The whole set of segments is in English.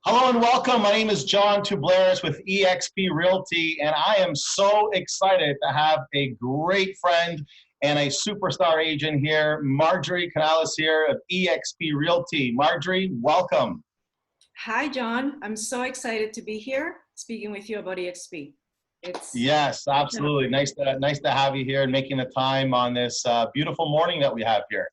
Hello and welcome. My name is John Toublaris with eXp Realty, and I am so excited to have a great friend and a superstar agent here, Marjorie Canales here of eXp Realty. Marjorie, welcome. Hi, John. I'm so excited to be here speaking with you about eXp. It's Yes, absolutely. Nice to have you here and making the time on this beautiful morning that we have here.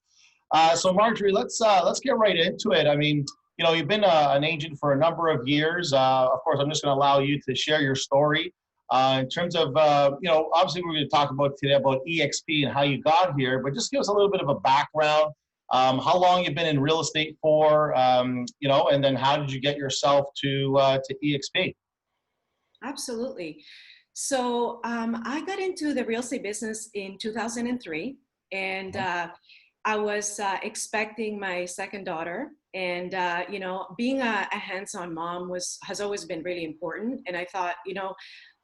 So Marjorie, let's get right into it. I mean, you've been an agent for a number of years. Of course, I'm just going to allow you to share your story in terms of, obviously we're going to talk about today about eXp and how you got here, but just give us a little bit of a background. How long you've been in real estate for, and then how did you get yourself to eXp? absolutely. So I got into the real estate business in 2003, and I was expecting my second daughter. And, being a hands-on mom has always been really important. And I thought,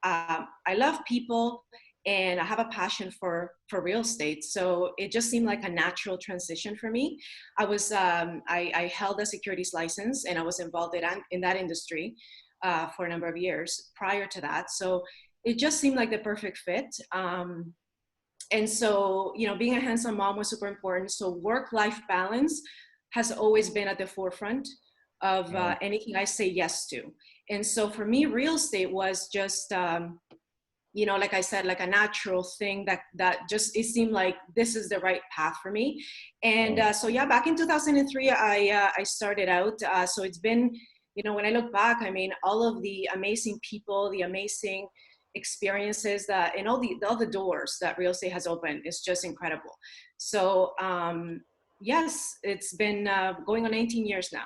I love people and I have a passion for real estate. So it just seemed like a natural transition for me. I held a securities license and I was involved in that industry for a number of years prior to that. So it just seemed like the perfect fit. And so, being a hands-on mom was super important. So work-life balance has always been at the forefront of anything I say yes to. And so for me, real estate was just, like I said, like a natural thing that just, it seemed like this is the right path for me. And so yeah, back in 2003, I started out. So it's been, when I look back, I mean, all of the amazing people, the amazing experiences that, and all the doors that real estate has opened is just incredible. So yes, it's been going on 18 years now.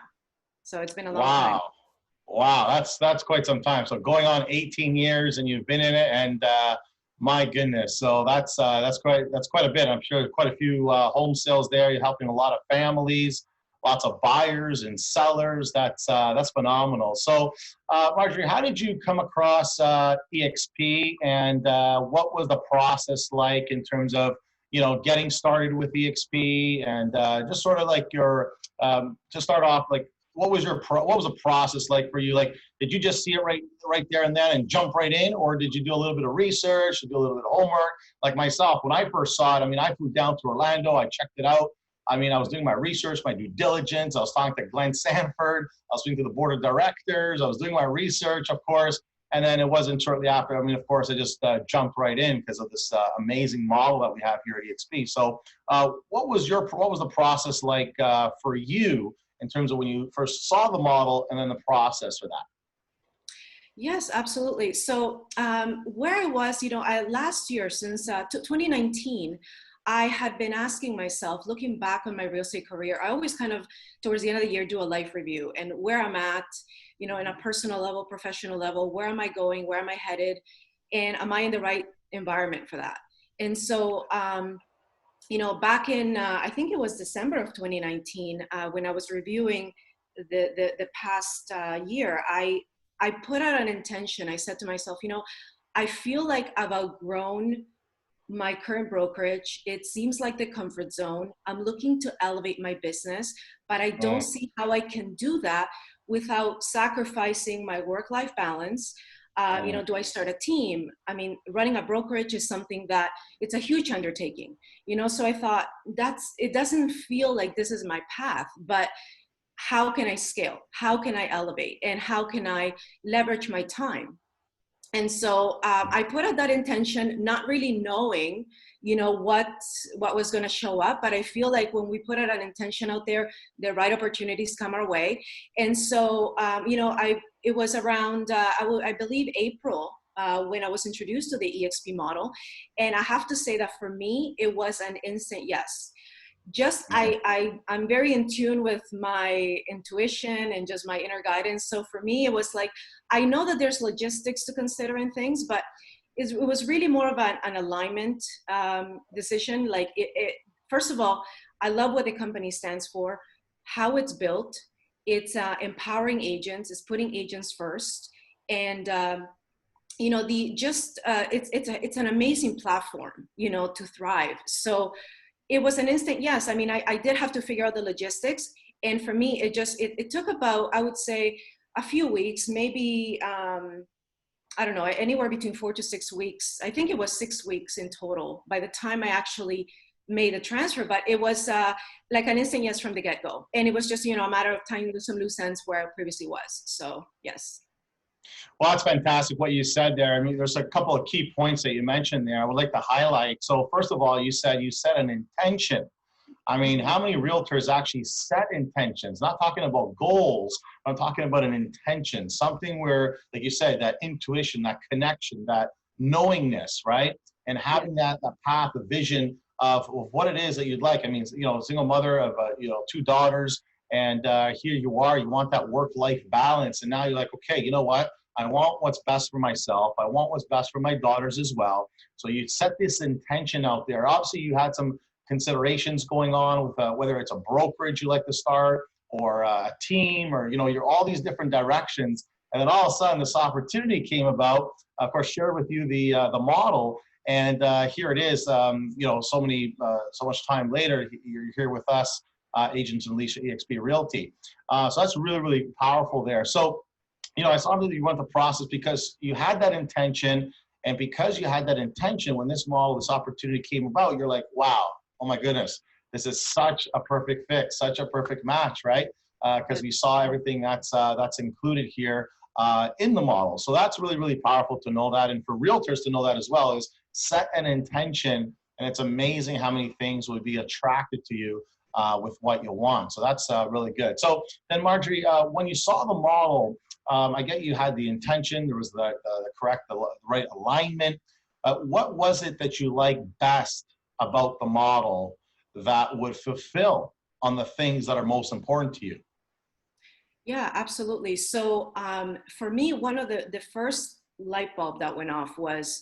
So it's been a long time. Wow, that's quite some time. So going on 18 years and you've been in it, and my goodness, so that's quite a bit. I'm sure quite a few home sales there. You're helping a lot of families, lots of buyers and sellers. That's phenomenal. So Marjorie, how did you come across eXp, and what was the process like in terms of getting started with eXp, and just sort of like your to start off, like what was the process like for you? Like, did you just see it right there and then and jump right in, or did you do a little bit of research, do a little bit of homework? Like myself, when I first saw it, I mean, I flew down to Orlando, I checked it out. I mean, I was doing my research, my due diligence. I was talking to Glenn Sanford. I was speaking to the board of directors. I was doing my research, of course. And then it wasn't shortly after. I mean, of course, I just jumped right in because of this amazing model that we have here at eXp. So what was the process like for you in terms of when you first saw the model, and then the process for that? Yes, absolutely. So where I was, last year, since 2019, I had been asking myself, looking back on my real estate career, I always kind of, towards the end of the year, do a life review and where I'm at, in a personal level, professional level, where am I going, where am I headed, and am I in the right environment for that? And so, back in, I think it was December of 2019, when I was reviewing the past year, I put out an intention. I said to myself, I feel like I've outgrown my current brokerage. It seems like the comfort zone. I'm looking to elevate my business, but I don't see how I can do that without sacrificing my work-life balance. Do I start a team? I mean, running a brokerage is something that it's a huge undertaking, so I thought it doesn't feel like this is my path, but how can I scale? How can I elevate? And how can I leverage my time? And so I put out that intention, not really knowing, what was going to show up. But I feel like when we put out an intention out there, the right opportunities come our way. And so, it was around, I believe, April when I was introduced to the eXp model. And I have to say that for me, it was an instant yes. Just I'm very in tune with my intuition and just my inner guidance. So for me, it was like, I know that there's logistics to consider and things, but it was really more of an alignment decision. Like first of all, I love what the company stands for, how it's built. It's empowering agents, it's putting agents first. And it's an amazing platform, to thrive. So it was an instant yes. I mean, I did have to figure out the logistics. And for me, it took about, I would say, a few weeks, maybe, I don't know, anywhere between 4 to 6 weeks. I think it was 6 weeks in total by the time I actually made the transfer, but it was like an instant yes from the get-go. And it was just, a matter of tying some loose ends where I previously was. So yes. Well, that's fantastic what you said there. I mean, there's a couple of key points that you mentioned there I would like to highlight. So first of all, you said an intention. I mean, how many realtors actually set intentions? Not talking about goals, I'm talking about an intention, something where, like you said, that intuition, that connection, that knowingness, right? And having that path, the vision of what it is that you'd like. I mean, a single mother of, 2 daughters, and here you are, you want that work-life balance. And now you're like, okay, you know what? I want what's best for myself. I want what's best for my daughters as well. So you set this intention out there. Obviously, you had some considerations going on with whether it's a brokerage you like to start or a team or you're all these different directions, and then all of a sudden this opportunity came about. Of course, share with you the model, and here it is. So much time later, you're here with us, agents and lease at eXp Realty. So that's really, really powerful there. So I saw that you went the process because you had that intention, and because you had that intention, when this opportunity came about, you're like, wow. Oh my goodness, this is such a perfect fit, such a perfect match, right? Because we saw everything that's included here in the model. So that's really, really powerful to know that. And for realtors to know that as well is set an intention, and it's amazing how many things would be attracted to you with what you want. So that's really good. So then Marjorie, when you saw the model, I get you had the intention, there was the right alignment. What was it that you liked best about the model that would fulfill on the things that are most important to you? Yeah, absolutely. So for me, one of the first light bulb that went off was,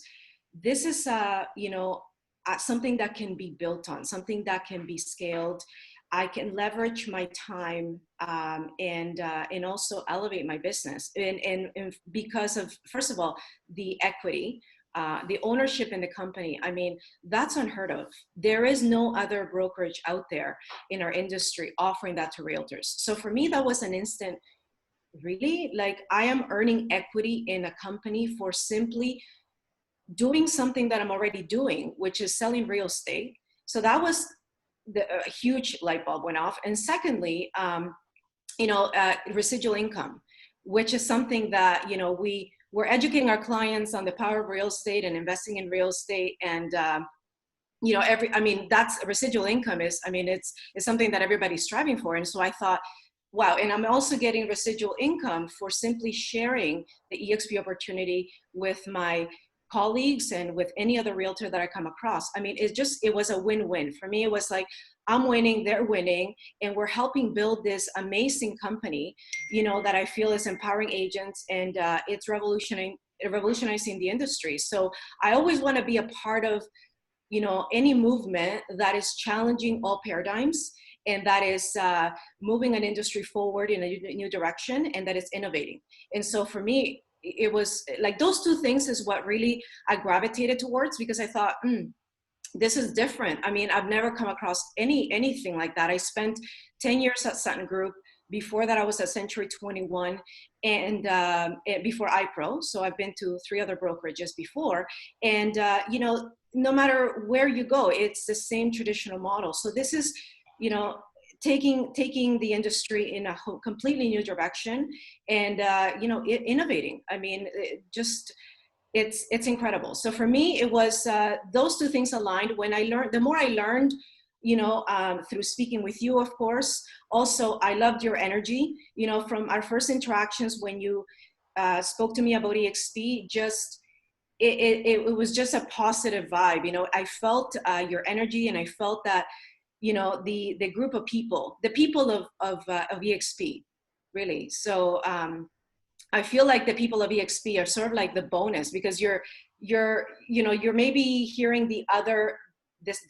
this is something that can be built on, something that can be scaled. I can leverage my time and also elevate my business. And because of, first of all, the equity, the ownership in the company. I mean, that's unheard of. There is no other brokerage out there in our industry offering that to realtors. So for me, that was an instant, really, like, I am earning equity in a company for simply doing something that I'm already doing, which is selling real estate. So that was a huge light bulb went off. And secondly, residual income, which is something that, we're educating our clients on the power of real estate and investing in real estate. And, that's residual income it's something that everybody's striving for. And so I thought, wow. And I'm also getting residual income for simply sharing the eXp opportunity with my colleagues and with any other realtor that I come across. I mean, it was a win-win. For me, it was like, I'm winning, they're winning, and we're helping build this amazing company, that I feel is empowering agents, and it's revolutionizing the industry. So I always want to be a part of, any movement that is challenging all paradigms, and that is moving an industry forward in a new direction, and that is innovating. And so for me, it was like those two things is what really I gravitated towards, because I thought, this is different. I mean, I've never come across anything like that. I spent 10 years at Sutton Group. Before that, I was at Century 21 and before iPro. So I've been to 3 other brokerages before. And, no matter where you go, it's the same traditional model. So this is, taking the industry in a completely new direction and, innovating. I mean, it's incredible. So for me, it was those two things aligned. The more I learned, through speaking with you, of course. Also, I loved your energy, from our first interactions when you spoke to me about eXp, it was just a positive vibe. I felt your energy, and I felt that, the group of people, the people of eXp, really. So I feel like the people of eXp are sort of like the bonus, because you're maybe hearing the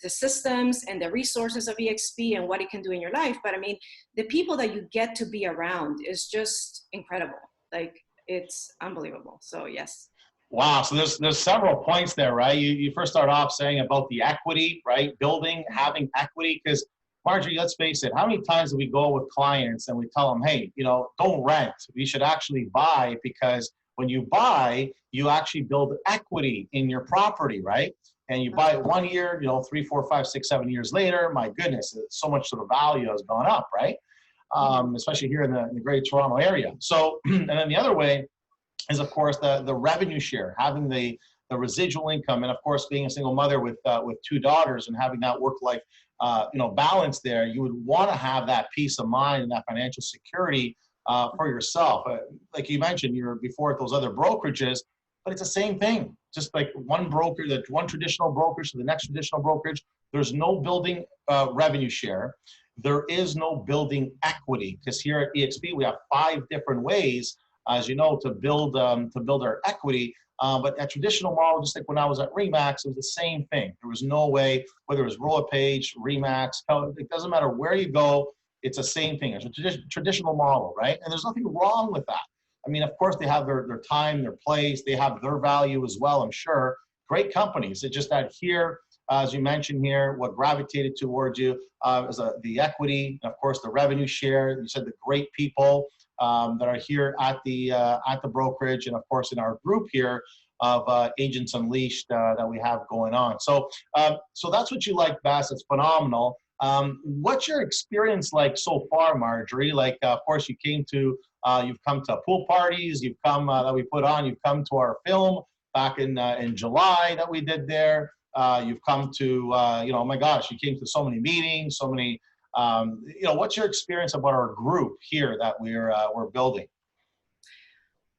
systems and the resources of eXp and what it can do in your life. But I mean, the people that you get to be around is just incredible. Like, it's unbelievable. So yes. Wow. So there's several points there, right? You first start off saying about the equity, right? Building, having equity, because Marjorie, let's face it, how many times do we go with clients and we tell them, hey, you know, don't rent. We should actually buy, because when you buy, you actually build equity in your property, right? And you buy it 1 year, you know, 3, 4, 5, 6, 7 years later, my goodness, so much of the value has gone up, right? Especially here in the Greater Toronto area. So, and then the other way is, of course, the revenue share, having the residual income, and of course, being a single mother with 2 daughters and having that work-life you know, balance there, you would want to have that peace of mind and that financial security for yourself. Like you mentioned, you're before at those other brokerages, but it's the same thing. Just like one broker, that one traditional brokerage to the next traditional brokerage, there's no building revenue share. There is no building equity, because here at eXp we have 5 different ways, as you know, to build our equity. But a traditional model, just like when I was at Remax, it was the same thing. There was no way, whether it was Roll Page, Remax, it doesn't matter where you go, it's the same thing. It's a traditional model, right? And there's nothing wrong with that. I mean, of course, they have their time, their place, they have their value as well, I'm sure. Great companies. It's just that here, as you mentioned here, what gravitated towards you is the equity, and of course, the revenue share. You said the great people that are here at the brokerage, and of course in our group here of Agents Unleashed that we have going on. So so that's what you like best. It's phenomenal. What's your experience like so far, Marjorie? Like, of course, you've come to pool parties, you've come that we put on, you've come to our film back in July that we did there. You've come to, you know, oh my gosh, you came to so many meetings, so many. You know, what's your experience about our group here that we're building?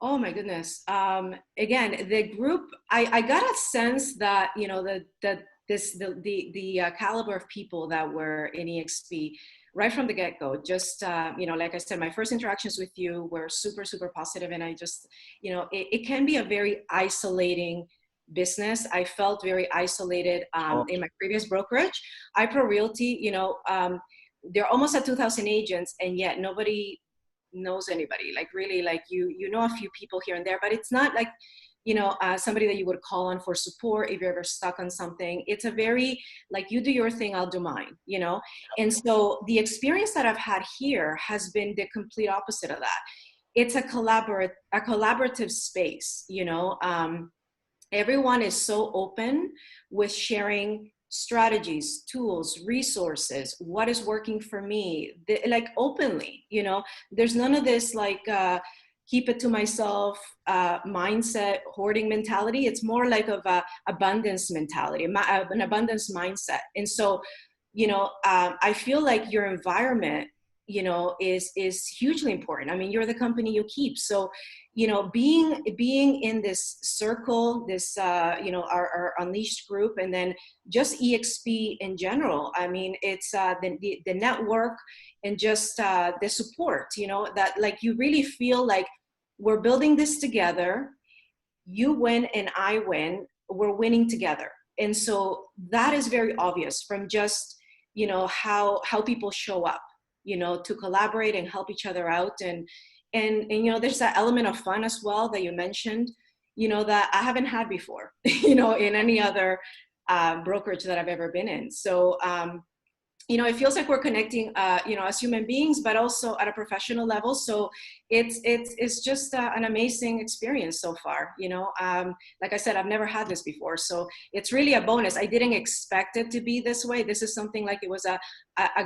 Oh my goodness. Again, the group, I got a sense that, you know, the caliber of people that were in eXp right from the get-go. Just, you know, like I said, my first interactions with you were super, super positive. And I just, you know, it can be a very isolating business. I felt very isolated in my previous brokerage. iPro Realty, you know, they're almost at 2,000 agents, and yet nobody knows anybody. Like really, like you know a few people here and there, but it's not like, you know, somebody that you would call on for support if you're ever stuck on something. It's a very, like, you do your thing, I'll do mine, you know? And so the experience that I've had here has been the complete opposite of that. It's a collaborative space, you know? Everyone is so open with sharing strategies, tools, resources, what is working for me, like openly, you know, there's none of this like keep it to myself mindset, hoarding mentality. It's more like of a abundance mentality, an abundance mindset. And so, you know, I feel like your environment, you know, is hugely important. I mean, you're the company you keep. So, you know, being in this circle, this, you know, our Unleashed group, and then just eXp in general. I mean, it's the network and just the support, you know, that like you really feel like we're building this together. You win and I win. We're winning together. And so that is very obvious from just, you know, how people show up, you know, to collaborate and help each other out. And you know, there's that element of fun as well that you mentioned, you know, that I haven't had before, you know, in any other brokerage that I've ever been in. So, you know, it feels like we're connecting, you know, as human beings, but also at a professional level. So it's just an amazing experience so far, you know. Like I said, I've never had this before. So it's really a bonus. I didn't expect it to be this way. This is something like, it was a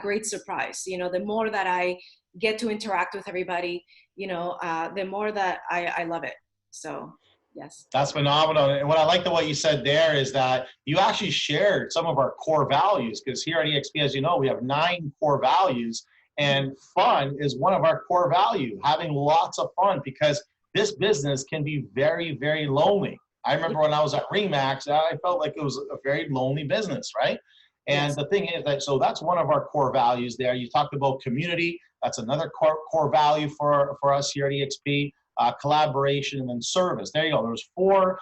great surprise. You know, the more that I get to interact with everybody, you know, the more that I love it. So yes. That's phenomenal. And what I like what you said there is that you actually shared some of our core values, because here at eXp, as you know, we have 9 core values, and fun is one of our core values, having lots of fun, because this business can be very, very lonely. I remember when I was at Remax, I felt like it was a very lonely business, right? And the thing is that, so that's one of our core values there. You talked about community. That's another core value for us here at eXp. Collaboration, and then service. There you go. There's 4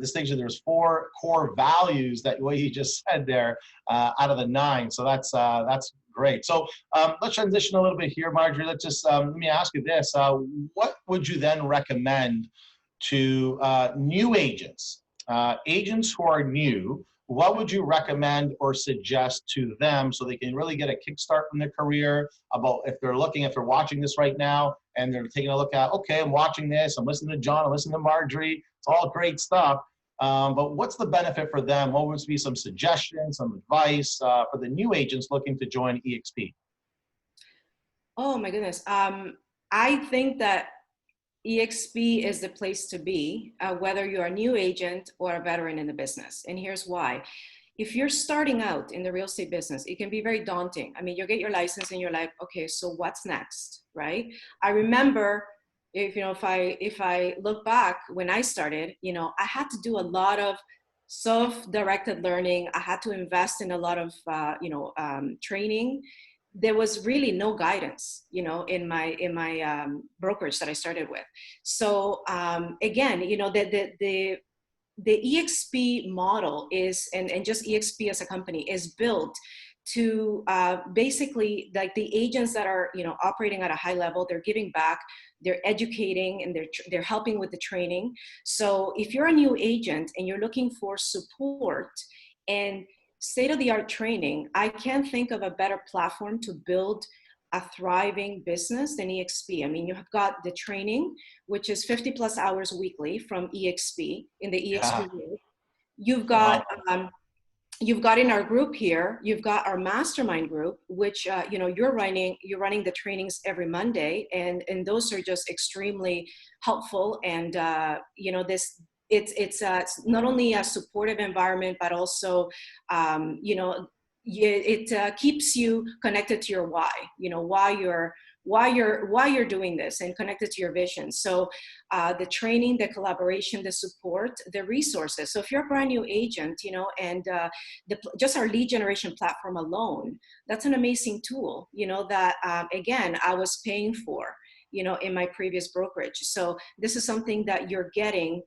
distinctions. There's 4 core values that what you just said there out of the 9. So that's great. So let's transition a little bit here, Marjorie. Let's just let me ask you this: what would you then recommend to new agents, agents who are new, what would you recommend or suggest to them so they can really get a kickstart in their career about if they're watching this right now and they're taking a look at, okay, I'm watching this, I'm listening to John, I'm listening to Marjorie, it's all great stuff. But what's the benefit for them? What would be some suggestions, some advice for the new agents looking to join eXp? Oh my goodness. I think that eXp is the place to be, whether you're a new agent or a veteran in the business. And here's why. If you're starting out in the real estate business, it can be very daunting. I mean, you get your license and you're like, okay, so what's next, right? I remember, if I look back when I started, I had to do a lot of self-directed learning. I had to invest in a lot of, training. There was really no guidance, in my brokerage that I started with. So again, the eXp model is, and just eXp as a company is built to basically, like, the agents that are operating at a high level, they're giving back, they're educating, and they're helping with the training. So if you're a new agent and you're looking for support and state-of-the-art training, I can't think of a better platform to build a thriving business than eXp. I mean, you have got the training, which is 50 plus hours weekly from eXp in the eXp group. You've got in our group here, you've got our mastermind group, which you're running the trainings every Monday, and those are just extremely helpful. And it's not only a supportive environment, but also it keeps you connected to your why. Why you're doing this, and connected to your vision. So the training, the collaboration, the support, the resources. So if you're a brand new agent, and just our lead generation platform alone, that's an amazing tool, that again, I was paying for, in my previous brokerage. So this is something that you're getting,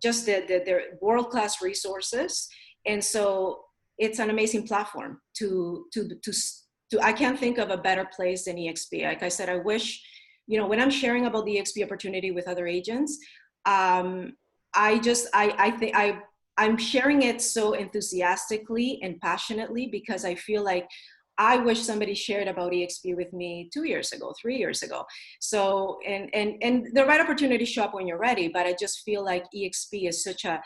just the world-class resources. And so it's an amazing platform to I can't think of a better place than eXp. Like I said, I wish, when I'm sharing about the eXp opportunity with other agents, I think I'm sharing it so enthusiastically and passionately because I feel like I wish somebody shared about eXp with me 2 years ago, 3 years ago. So, and the right opportunity show up when you're ready, but I just feel like eXp is such an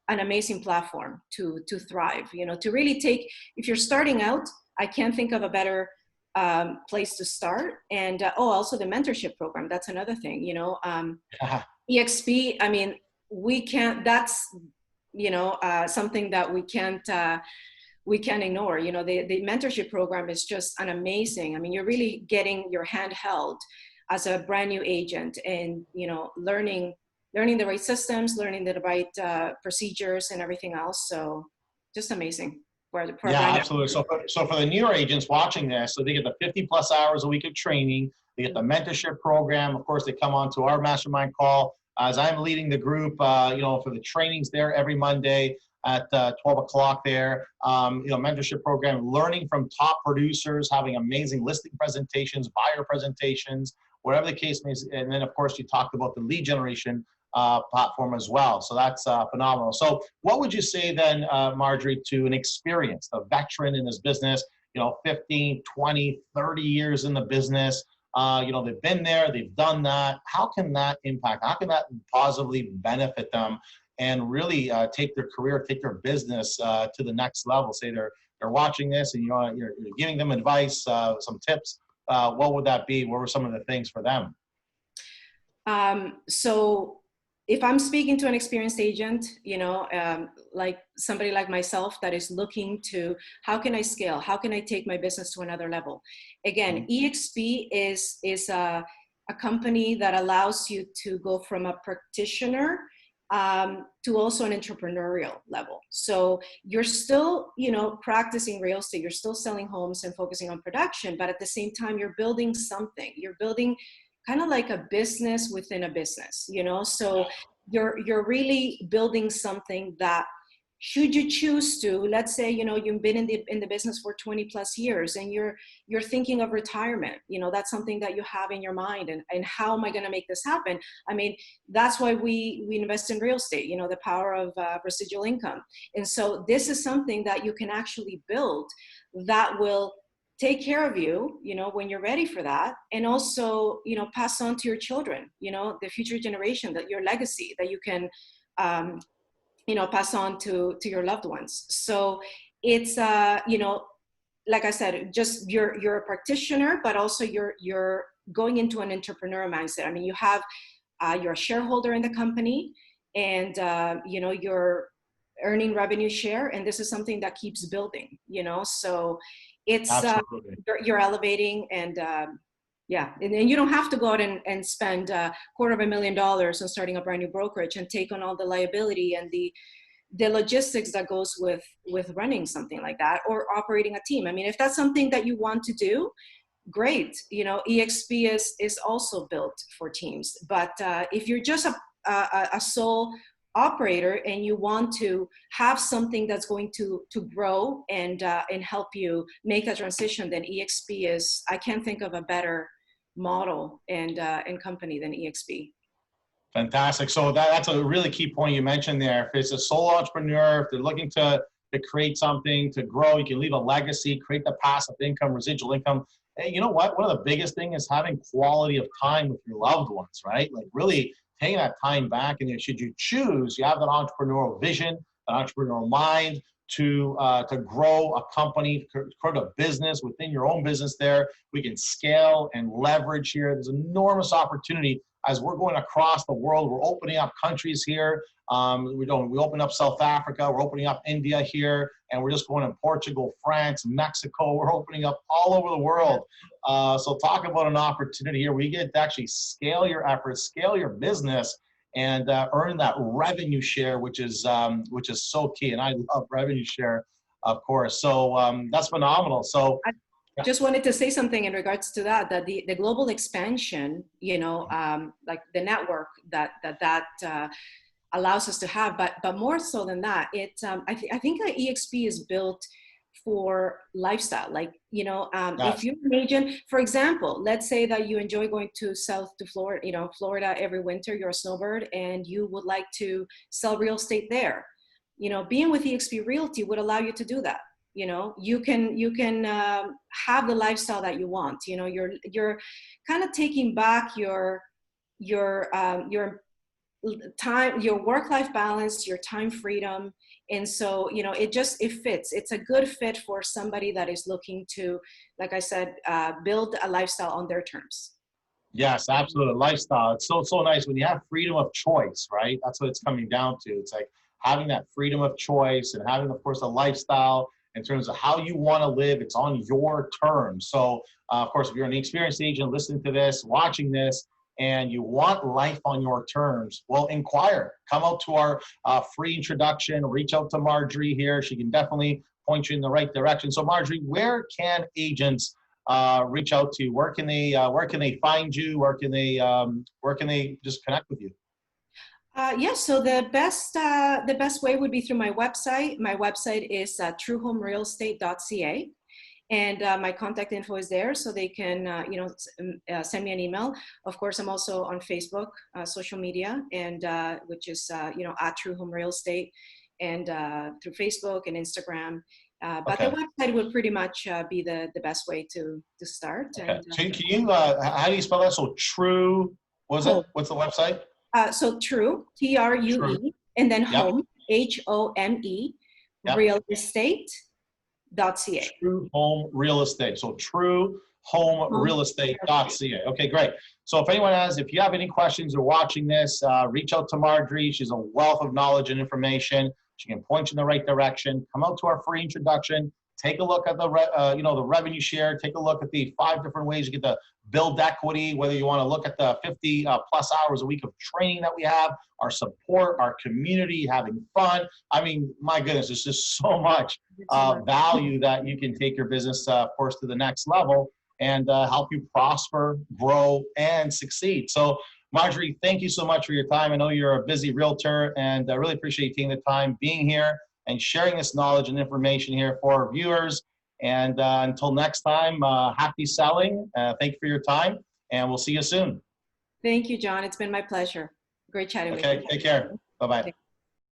amazing platform to thrive, to really take, if you're starting out, I can't think of a better place to start. And also the mentorship program, that's another thing, eXp, I mean, that's, something that we can't ignore. The mentorship program is just an amazing, I mean, you're really getting your hand held as a brand new agent, and, learning the right systems, learning the right procedures and everything else. So just amazing. Yeah, absolutely. So for the newer agents watching this, so they get the 50 plus hours a week of training, they get the mentorship program. Of course, they come on to our mastermind call as I'm leading the group, for the trainings there every Monday at 12 o'clock there. Mentorship program, learning from top producers, having amazing listing presentations, buyer presentations, whatever the case may be. And then, of course, you talked about the lead generation platform as well. So that's phenomenal. So what would you say then, Marjorie, to an experienced, a veteran in this business, 15, 20, 30 years in the business, they've been there, they've done that. How can that impact? How can that positively benefit them and really take their career, take their business to the next level? Say they're watching this and you're giving them advice, some tips. What would that be? What were some of the things for them? So if I'm speaking to an experienced agent, like somebody like myself that is looking to, how can I scale? How can I take my business to another level? Again, eXp is a company that allows you to go from a practitioner to also an entrepreneurial level. So you're still, practicing real estate, you're still selling homes and focusing on production, but at the same time, you're building something. You're building kind of like a business within a business, so you're really building something that should you choose to, let's say, you've been in the business for 20 plus years and you're thinking of retirement, that's something that you have in your mind, and how am I going to make this happen? I mean, that's why we invest in real estate, the power of residual income. And so this is something that you can actually build that will take care of you, when you're ready for that. And also, pass on to your children, the future generation, that your legacy that you can, pass on to your loved ones. So it's, like I said, just you're a practitioner, but also you're going into an entrepreneur mindset. I mean, you have, you're a shareholder in the company, and, you're earning revenue share, and this is something that keeps building, so it's, you're elevating, and, yeah, and you don't have to go out and spend $250,000 on starting a brand new brokerage and take on all the liability and the logistics that goes with running something like that, or operating a team. I mean, if that's something that you want to do, great. eXp is also built for teams. But if you're just a sole operator and you want to have something that's going to grow and help you make that transition, then eXp is, I can't think of a better model and company than eXp. Fantastic. So that's a really key point you mentioned there. If it's a solo entrepreneur, if they're looking to create something, to grow, you can leave a legacy, create the passive income, residual income. Hey, you know what? One of the biggest things is having quality of time with your loved ones, right? Like really taking that time back. And should you choose, you have that entrepreneurial vision, an entrepreneurial mind to grow a company, create a business within your own business there. We can scale and leverage here. There's enormous opportunity as we're going across the world. We're opening up countries here. We open up South Africa, we're opening up India here, and we're just going to Portugal, France, Mexico. We're opening up all over the world. So talk about an opportunity here where you get to actually scale your efforts, scale your business, and earn that revenue share, which is so key. And I love revenue share, of course. So that's phenomenal. So just wanted to say something in regards to that the global expansion, like the network that allows us to have, but more so than that, I think that eXp is built for lifestyle. Like, if you're an agent, for example, let's say that you enjoy going south to Florida, Florida every winter, you're a snowbird and you would like to sell real estate there. Being with eXp Realty would allow you to do that. You can have the lifestyle that you want. You're kind of taking back your time, your work-life balance, your time freedom. And so, it fits. It's a good fit for somebody that is looking to, like I said, build a lifestyle on their terms. Yes, absolutely. Lifestyle. It's so nice when you have freedom of choice, right? That's what it's coming down to. It's like having that freedom of choice and having, of course, a lifestyle in terms of how you want to live. It's on your terms. So, of course, if you're an experienced agent listening to this, watching this, and you want life on your terms, well, inquire. Come out to our free introduction. Reach out to Marjorie here. She can definitely point you in the right direction. So, Marjorie, where can agents reach out to you? Where can they find you? Where can they just connect with you? Yes, so the best way would be through my website. My website is truehomerealestate.ca. And my contact info is there, so they can, send me an email. Of course, I'm also on Facebook, social media, and which is, at True Home Real Estate, and through Facebook and Instagram. But the website would pretty much be the best way to start. Okay. And, so can you, how do you spell that? So True, what's the website? So True, TRUE, True. and then Home, HOME, Real Estate. .ca. True Home Real Estate. So True Home Real Estate.ca. Okay, great. So if you have any questions or watching this, reach out to Marjorie. She's a wealth of knowledge and information. She can point you in the right direction. Come out to our free introduction. Take a look at the revenue share. Take a look at the 5 different ways you get to build equity, whether you want to look at the 50 plus hours a week of training that we have, our support, our community, having fun. I mean, my goodness, there's just so much value that you can take your business, of course, to the next level and help you prosper, grow, and succeed. So, Marjorie, thank you so much for your time. I know you're a busy realtor, and I really appreciate you taking the time being here. and sharing this knowledge and information here for our viewers. And until next time, happy selling. Thank you for your time, and we'll see you soon. Thank you, John. It's been my pleasure. Great chatting with you. Okay, take care. Bye-bye.